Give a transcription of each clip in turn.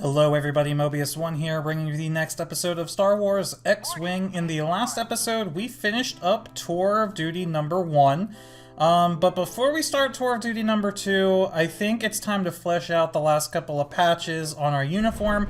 Hello everybody, Mobius1 here, bringing you the next episode of Star Wars X-Wing. In the last episode, we finished up Tour of Duty number 1. But before we start Tour of Duty number 2, I think it's time to flesh out the last couple of patches on our uniform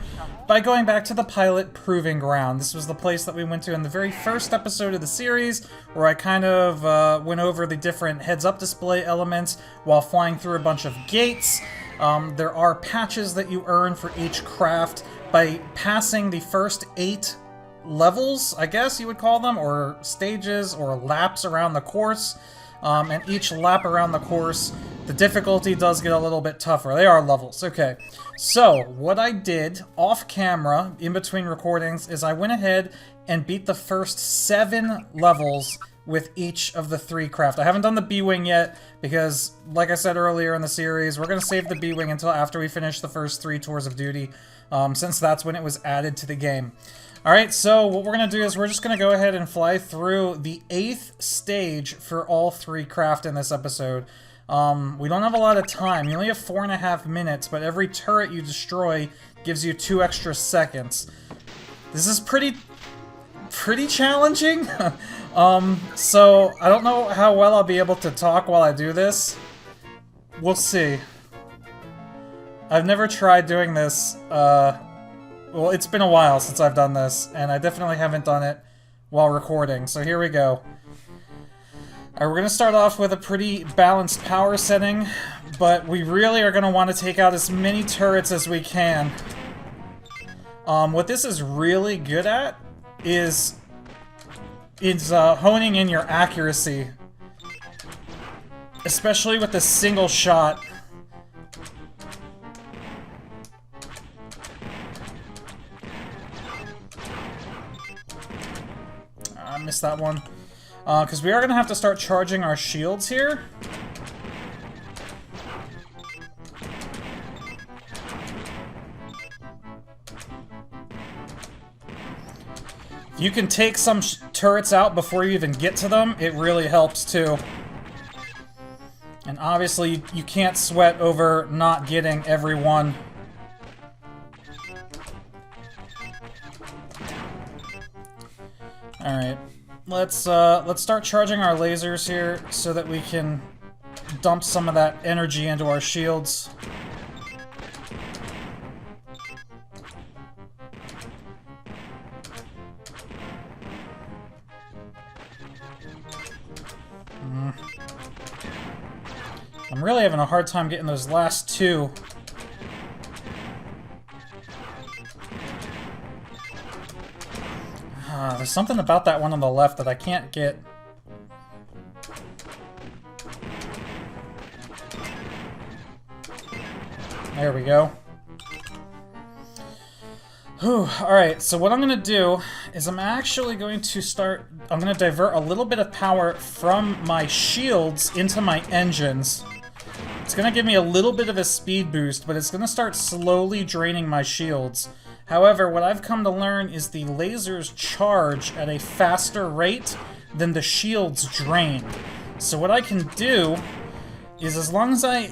by going back to the pilot proving ground. This was the place that we went to in the very first episode of the series, where I kind of went over the different heads-up display elements while flying through a bunch of gates. There are patches that you earn for each craft by passing the first 8 levels, I guess you would call them, or stages, or laps around the course. And each lap around the course, the difficulty does get a little bit tougher. They are levels. Okay, so what I did off camera, in between recordings, is I went ahead and beat the first 7 levels with each of the 3 craft. I haven't done the B-Wing yet, because, like I said earlier in the series, we're going to save the B-Wing until after we finish the first 3 Tours of Duty, since that's when it was added to the game. Alright, so what we're going to do is we're just going to go ahead and fly through the 8th stage for all 3 craft in this episode. We don't have a lot of time. You only have 4.5 minutes, but every turret you destroy gives you 2 extra seconds. This is pretty challenging. So I don't know how well I'll be able to talk while I do this. We'll see. I've never tried doing this, well, it's been a while since I've done this, and I definitely haven't done it while recording, so here we go. Alright, we're gonna start off with a pretty balanced power setting, but we really are gonna want to take out as many turrets as we can. What this is really good at is honing in your accuracy, especially with the single shot. I missed that one. Because we are going to have to start charging our shields here. If you can take some turrets out before you even get to them, it really helps too. And obviously, you can't sweat over not getting every one. Alright, let's start charging our lasers here so that we can dump some of that energy into our shields. I'm really having a hard time getting those last 2. There's something about that one on the left that I can't get. There we go. Whew, alright, so what I'm going to do is I'm actually going to I'm going to divert a little bit of power from my shields into my engines. It's going to give me a little bit of a speed boost, but it's going to start slowly draining my shields. However, what I've come to learn is the lasers charge at a faster rate than the shields drain. So what I can do is, as long as I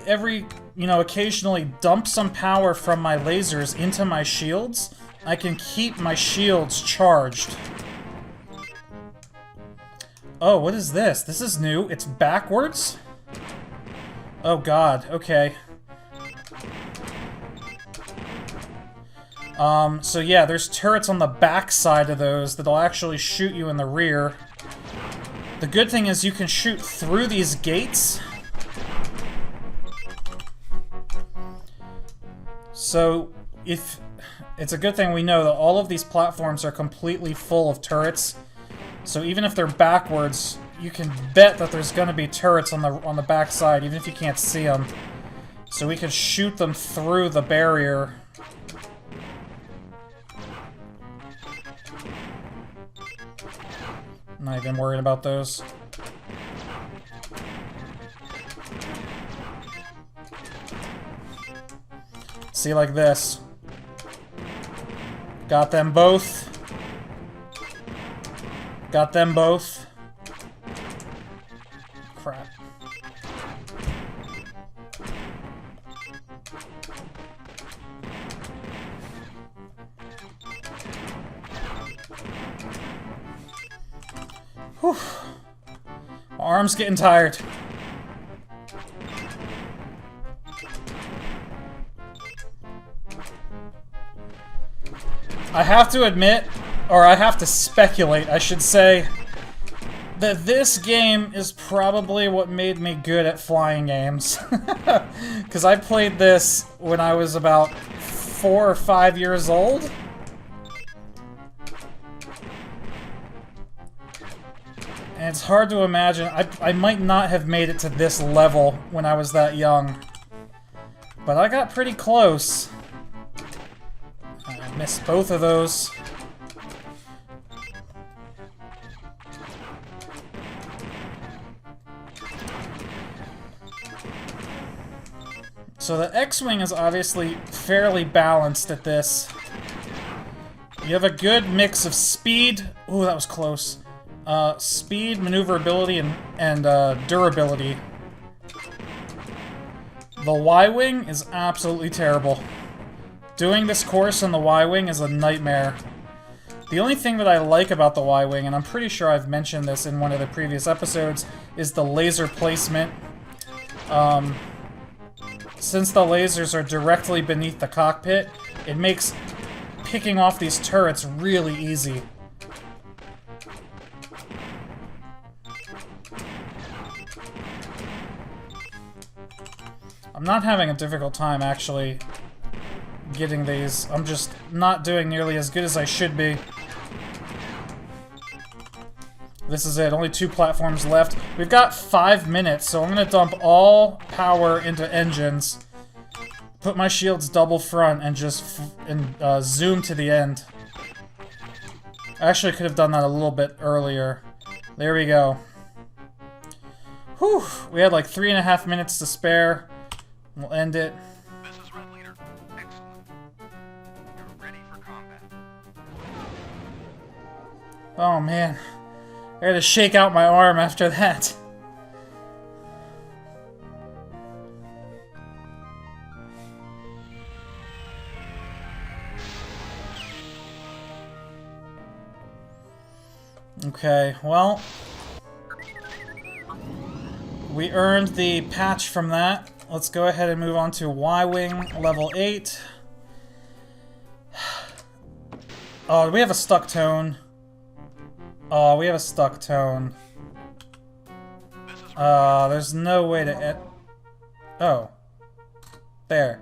occasionally dump some power from my lasers into my shields, I can keep my shields charged. Oh, what is this? This is new. It's backwards? Oh god, okay. So yeah, there's turrets on the back side of those that'll actually shoot you in the rear. The good thing is you can shoot through these gates. So, it's a good thing we know that all of these platforms are completely full of turrets. So even if they're backwards, you can bet that there's going to be turrets on the back side, even if you can't see them. So we can shoot them through the barrier. I'm not even worried about those. See, like this. Got them both. Got them both. Crap. Whew. My arm's getting tired. I have to admit, or I have to speculate, I should say, that this game is probably what made me good at flying games. Because I played this when I was about 4 or 5 years old. And it's hard to imagine. I might not have made it to this level when I was that young. But I got pretty close. I missed both of those. So the X-Wing is obviously fairly balanced at this. You have a good mix of speed. Ooh, that was close. Speed, maneuverability, and durability. The Y-Wing is absolutely terrible. Doing this course on the Y-Wing is a nightmare. The only thing that I like about the Y-Wing, and I'm pretty sure I've mentioned this in one of the previous episodes, is the laser placement. Since the lasers are directly beneath the cockpit, it makes picking off these turrets really easy. I'm not having a difficult time, actually, getting these. I'm just not doing nearly as good as I should be. This is it. Only 2 platforms left. We've got 5 minutes, so I'm going to dump all power into engines, put my shields double front, and just zoom to the end. I actually could have done that a little bit earlier. There we go. Whew! We had like 3.5 minutes to spare. We'll end it. This is Red Leader. Excellent. You're ready for combat. Oh man. I had to shake out my arm after that. Okay, well, we earned the patch from that. Let's go ahead and move on to YWing level 8. Oh, we have a stuck tone. Oh, we have a stuck tone. There's no way to oh. There.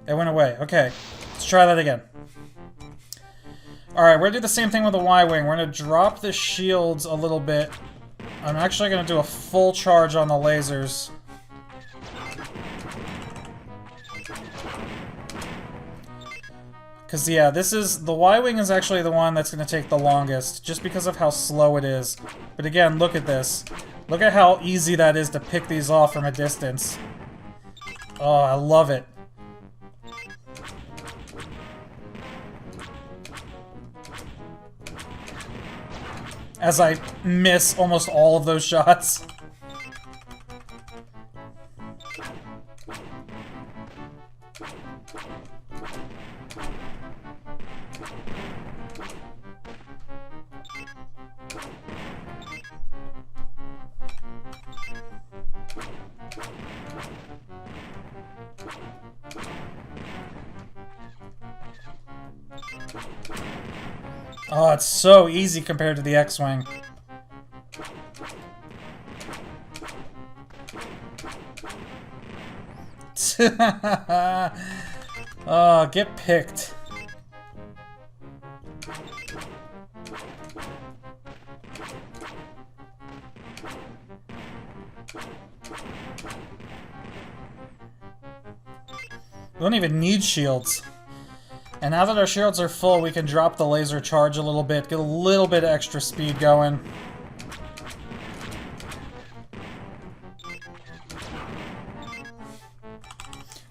It went away. Okay. Let's try that again. Alright, we're gonna do the same thing with the Y-Wing. We're gonna drop the shields a little bit. I'm actually gonna do a full charge on the lasers. Because, yeah, the Y-Wing is actually the one that's going to take the longest, just because of how slow it is. But again, look at this. Look at how easy that is to pick these off from a distance. Oh, I love it. As I miss almost all of those shots. Oh, it's so easy compared to the X-Wing. Oh, get picked. We don't even need shields. And now that our shields are full, we can drop the laser charge a little bit, get a little bit of extra speed going.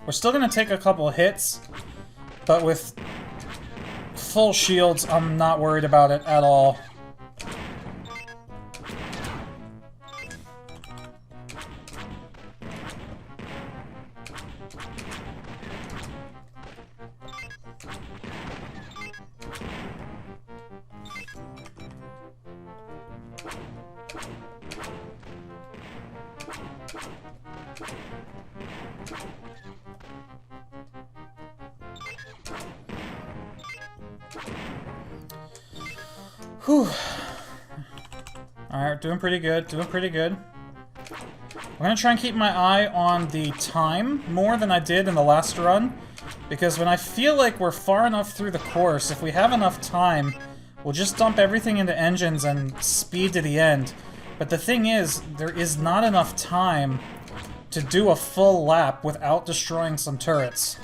We're still going to take a couple hits, but with full shields, I'm not worried about it at all. Whew. Alright, doing pretty good, doing pretty good. I'm gonna try and keep my eye on the time more than I did in the last run, because when I feel like we're far enough through the course, if we have enough time, we'll just dump everything into engines and speed to the end. But the thing is, there is not enough time to do a full lap without destroying some turrets.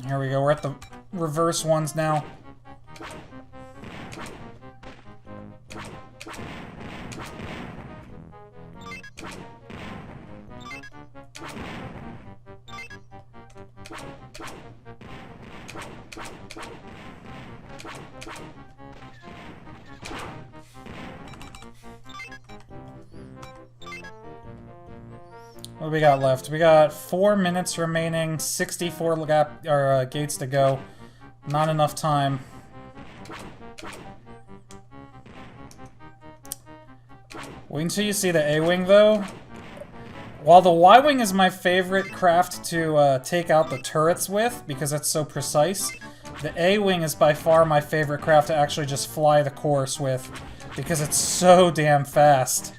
Here we go, we're at the reverse ones now. What do we got left? We got 4 minutes remaining, 64 gates to go. Not enough time. Wait until you see the AWing, though. While the YWing is my favorite craft to take out the turrets with, because it's so precise, the AWing is by far my favorite craft to actually just fly the course with, because it's so damn fast.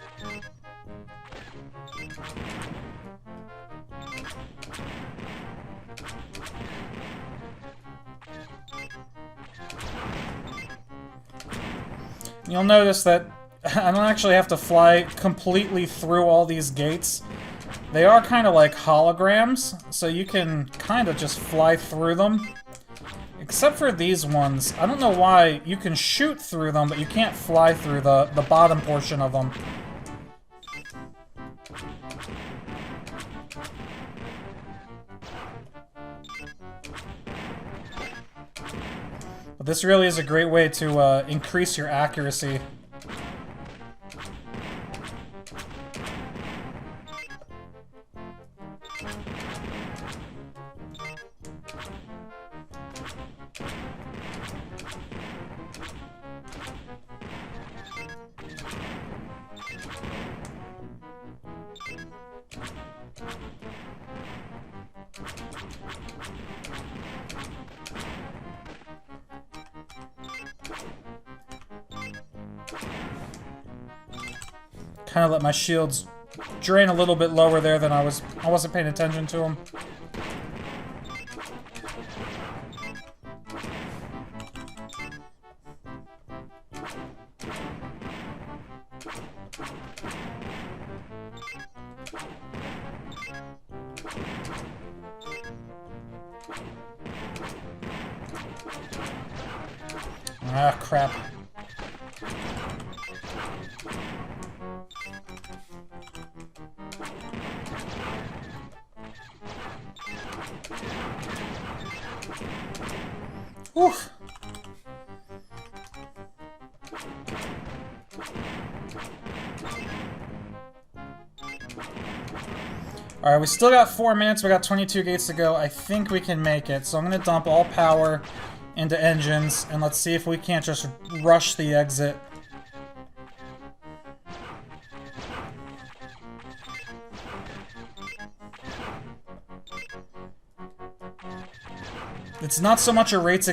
You'll notice that I don't actually have to fly completely through all these gates. They are kind of like holograms, so you can kind of just fly through them. Except for these ones. I don't know why you can shoot through them, but you can't fly through the bottom portion of them. But this really is a great way to increase your accuracy. Kind of let my shields drain a little bit lower there than I wasn't paying attention to them. Ah, crap. Oof. Alright, we still got 4 minutes, we got 22 gates to go. I think we can make it, so I'm gonna dump all power into engines, and let's see if we can't just rush the exit. It's not so much a race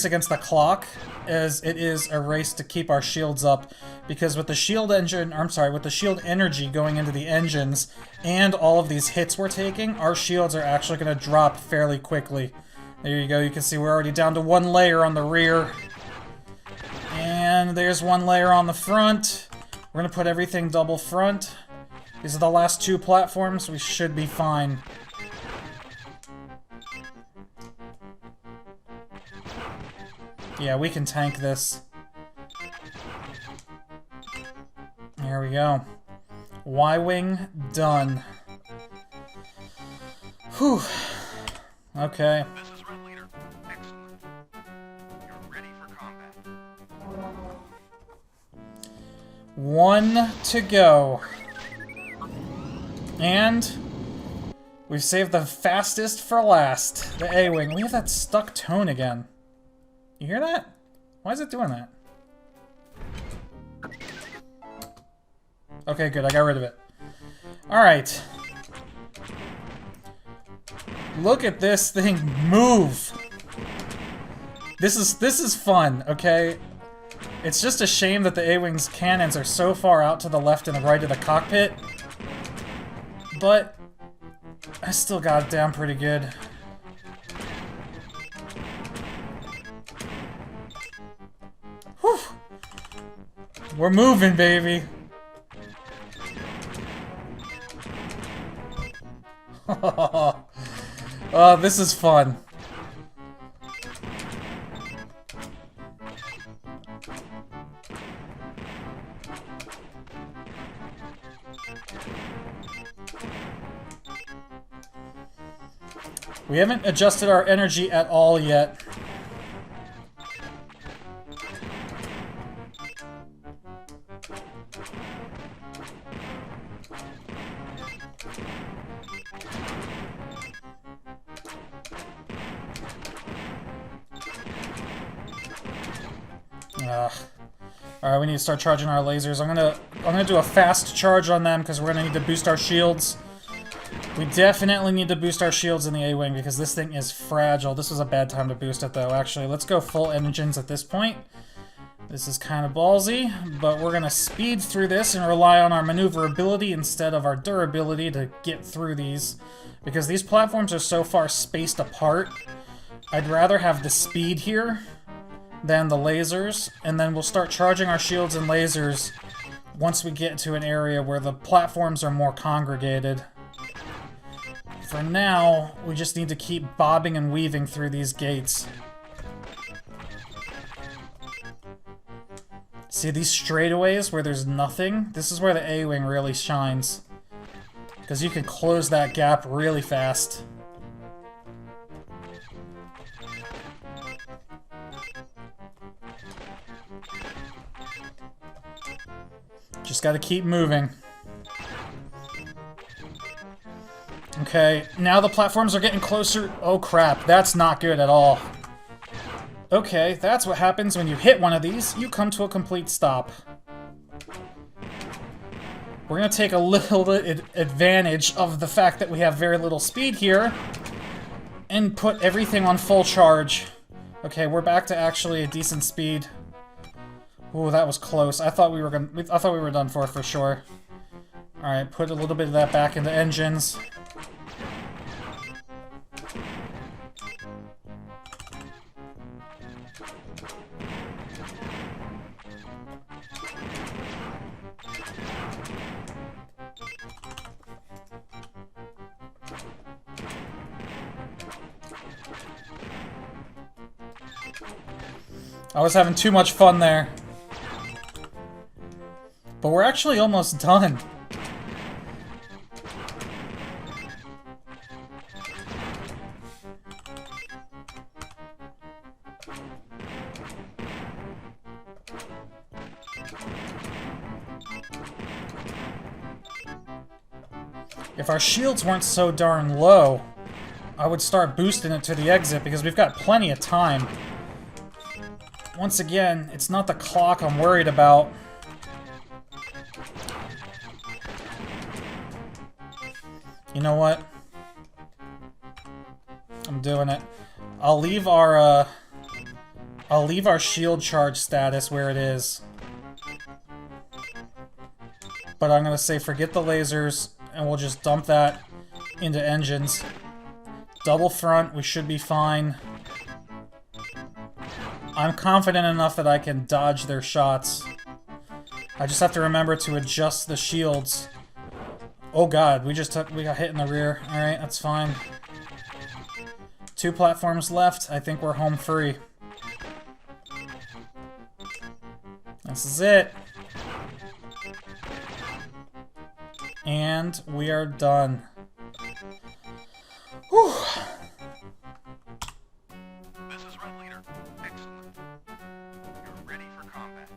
against the clock as it is a race to keep our shields up, because with the shield engine, I'm sorry, with the shield energy going into the engines and all of these hits we're taking, our shields are actually going to drop fairly quickly. There you go, you can see we're already down to 1 layer on the rear. And there's 1 layer on the front. We're going to put everything double front. These are the last 2 platforms, we should be fine. Yeah, we can tank this. There we go. YWing done. Whew. Okay. This is Red Leader. Excellent. You're ready for combat. 1 to go. And we've saved the fastest for last. The AWing. We have that stuck tone again. You hear that? Why is it doing that? Okay, good. I got rid of it. Alright. Look at this thing move! This is fun, okay? It's just a shame that the AWing's cannons are so far out to the left and the right of the cockpit. But I still got it down pretty good. Whew. We're moving, baby. Oh, this is fun. We haven't adjusted our energy at all yet. Alright, we need to start charging our lasers. I'm gonna do a fast charge on them because we're gonna need to boost our shields. We definitely need to boost our shields in the AWing because this thing is fragile. This was a bad time to boost it though, actually. Let's go full engines at this point. This is kind of ballsy, but we're gonna speed through this and rely on our maneuverability instead of our durability to get through these. Because these platforms are so far spaced apart, I'd rather have the speed here than the lasers, and then we'll start charging our shields and lasers once we get to an area where the platforms are more congregated. For now, we just need to keep bobbing and weaving through these gates. See these straightaways where there's nothing? This is where the AWing really shines. Because you can close that gap really fast. Just gotta keep moving. Okay, now the platforms are getting closer. Oh crap, that's not good at all. Okay, that's what happens when you hit one of these. You come to a complete stop. We're gonna take a little bit advantage of the fact that we have very little speed here and put everything on full charge. Okay, we're back to actually a decent speed. Ooh, that was close. I thought we were done for sure. All right, put a little bit of that back into engines. I was having too much fun there. But we're actually almost done. If our shields weren't so darn low, I would start boosting it to the exit because we've got plenty of time. Once again, it's not the clock I'm worried about. You know what? I'm doing it. I'll leave our shield charge status where it is. But I'm gonna say forget the lasers, and we'll just dump that into engines. Double front, we should be fine. I'm confident enough that I can dodge their shots. I just have to remember to adjust the shields. Oh god, we got hit in the rear. Alright, that's fine. 2 platforms left. I think we're home free. This is it. And we are done. Whew. This is Red Leader. Excellent. You're ready for combat.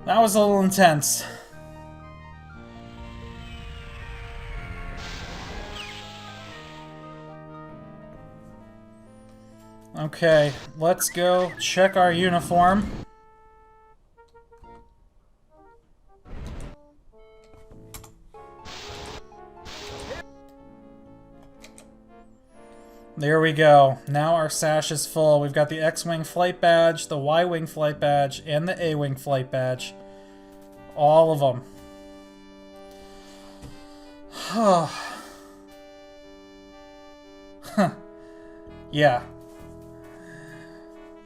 That was a little intense. Okay, let's go check our uniform. There we go. Now our sash is full. We've got the X-Wing flight badge, the Y-Wing flight badge, and the A-Wing flight badge. All of them. Yeah.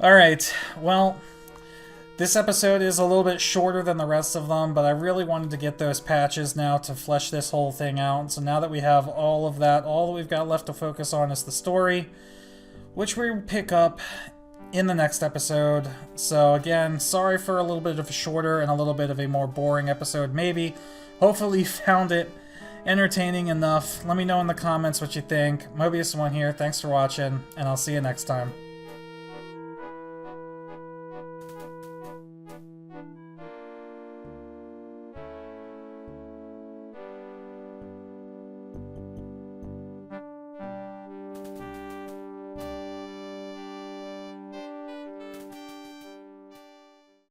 Alright, well, this episode is a little bit shorter than the rest of them, but I really wanted to get those patches now to flesh this whole thing out. So now that we have all of that, all that we've got left to focus on is the story, which we will pick up in the next episode. So again, sorry for a little bit of a shorter and a little bit of a more boring episode, maybe. Hopefully you found it entertaining enough. Let me know in the comments what you think. Mobius1 here, thanks for watching, and I'll see you next time.